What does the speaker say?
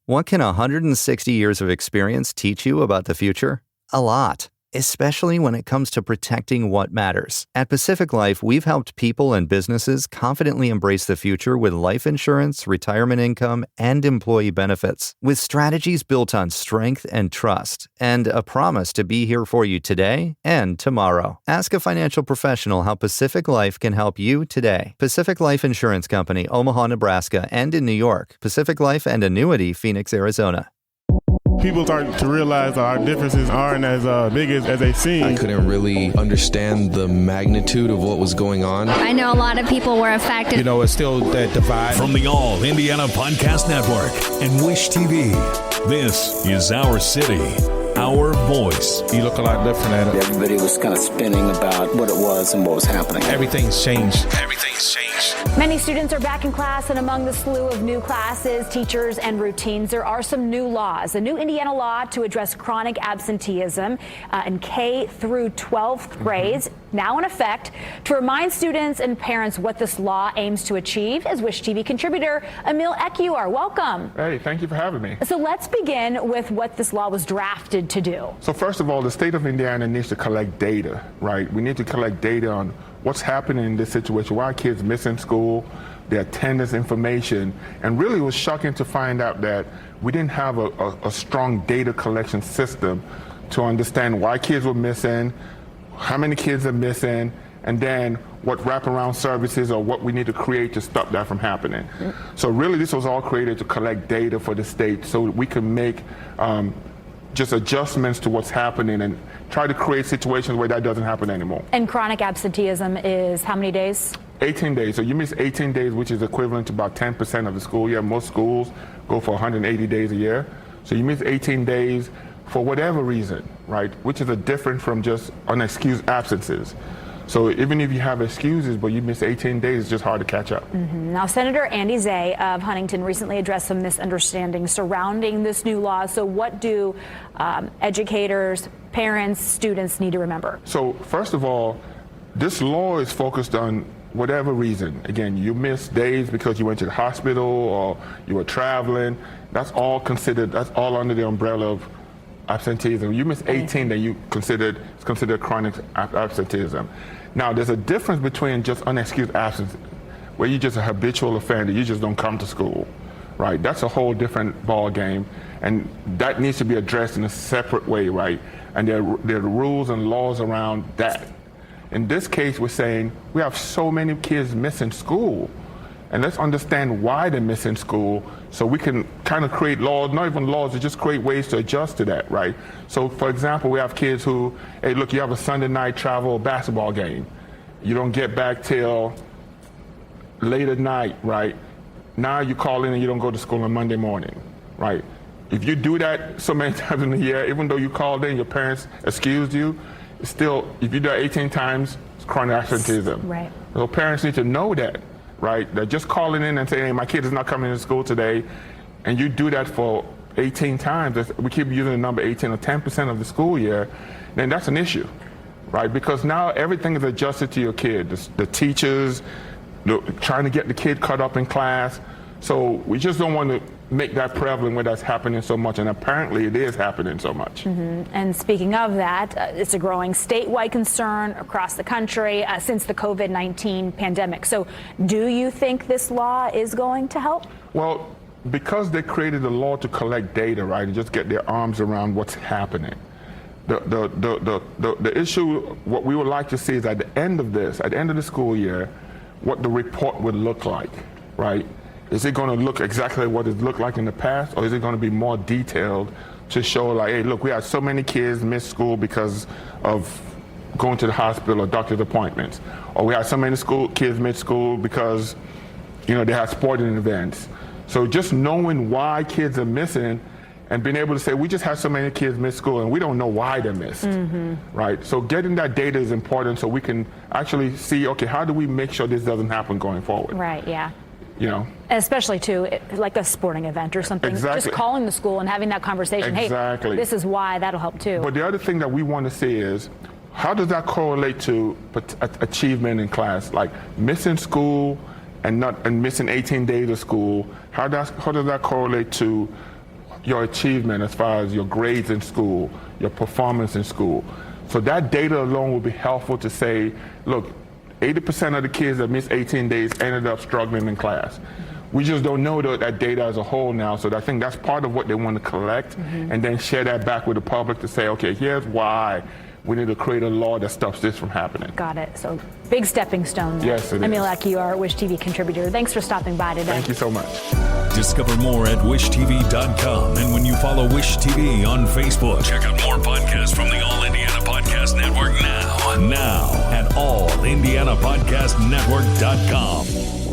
What can 160 years of experience teach you about the future? A lot, especially when it comes to protecting what matters. At Pacific Life, we've helped people and businesses confidently embrace the future with life insurance, retirement income, and employee benefits. With strategies built on strength and trust, and a promise to be here for you today and tomorrow. Ask a financial professional how Pacific Life can help you today. Pacific Life Insurance Company, Omaha, Nebraska, and in New York. Pacific Life and Annuity, Phoenix, Arizona. People start to realize our differences aren't as big as they seem. I couldn't really understand the magnitude of what was going on. I know a lot of people were affected. You know, it's still that divide. From the All Indiana Podcast Network and Wish TV, this is Our City, Our Voice. You look a lot different at it. Everybody was kind of spinning about what it was and what was happening. Everything's changed. Everything's changed. Many students are back in class, and among the slew of new classes, teachers, and routines, there are some new laws. A new Indiana law to address chronic absenteeism in K through 12th grades, now in effect. To remind students and parents what this law aims to achieve is Wish TV contributor Emil Ekiyor. Welcome. Hey, thank you for having me. So let's begin with what this law was drafted to do. So first of all, the state of Indiana needs to collect data, right? We need to collect data on what's happening in this situation, why kids missing school, their attendance information. And really it was shocking to find out that we didn't have a strong data collection system to understand why kids were missing, how many kids are missing, and then what wraparound services or what we need to create to stop that from happening. So really this was all created to collect data for the state so we can make just adjustments to what's happening and try to create situations where that doesn't happen anymore. And chronic absenteeism is how many days? 18 days. So you miss 18 days, which is equivalent to about 10% of the school year. Most schools go for 180 days a year. So you miss 18 days for whatever reason, right? Which is different from just unexcused absences. So even if you have excuses, but you miss 18 days, it's just hard to catch up. Now, Senator Andy Zay of Huntington recently addressed some misunderstandings surrounding this new law. So what do educators, parents, students need to remember? So first of all, this law is focused on whatever reason. Again, you missed days because you went to the hospital or you were traveling. That's all under the umbrella of absenteeism. You miss 18, then it's considered chronic absenteeism. Now, there's a difference between just unexcused absence, where you're just a habitual offender, you just don't come to school, right? That's a whole different ball game, and that needs to be addressed in a separate way, right? And there are rules and laws around that. In this case, we're saying we have so many kids missing school, and let's understand why they're missing school so we can kind of create laws, not even laws, but just create ways to adjust to that, right? So, for example, we have kids who, hey, look, you have a Sunday night travel basketball game. You don't get back till late at night, right? Now you call in and you don't go to school on Monday morning, right? If you do that so many times in a year, even though you called in, your parents excused you, still, if you do that 18 times, it's chronic absenteeism. Right. So parents need to know that. Right? They're just calling in and saying, hey, my kid is not coming to school today, and you do that for 18 times, we keep using the number 18 or 10% of the school year, then that's an issue, right? Because now everything is adjusted to your kid. The teachers, trying to get the kid caught up in class. So we just don't want to make that prevalent where that's happening so much, and apparently it is happening so much. And speaking of that, it's a growing statewide concern across the country since the COVID-19 pandemic. So do you think this law is going to help? Well, because they created a law to collect data, right, and just get their arms around what's happening. The issue, what we would like to see is at the end of the school year, what the report would look like, right? Is it going to look exactly what it looked like in the past, or is it going to be more detailed to show like, hey, look, we had so many kids miss school because of going to the hospital or doctor's appointments, or we had so many kids miss school because, they had sporting events. So just knowing why kids are missing and being able to say, we just had so many kids miss school and we don't know why they missed, right? So getting that data is important so we can actually see, okay, how do we make sure this doesn't happen going forward? Right, yeah. Especially too, like a sporting event or something. Exactly. Just calling the school and having that conversation. Exactly. Hey, this is why. That'll help too. But the other thing that we want to see is, how does that correlate to achievement in class? Like missing school and missing 18 days of school. How does that correlate to your achievement as far as your grades in school, your performance in school. So that data alone will be helpful to say, look, 80% of the kids that missed 18 days ended up struggling in class. We just don't know that data as a whole now, so I think that's part of what they want to collect and then share that back with the public to say, okay, here's why we need to create a law that stops this from happening. Got it. So big stepping stone there. Yes, it Emil is. Ekiyor, Wish TV contributor. Thanks for stopping by today. Thank you so much. Discover more at wishtv.com. And when you follow Wish TV on Facebook, check out more podcasts from the All Indiana Podcast Network now. Now at allindianapodcastnetwork.com.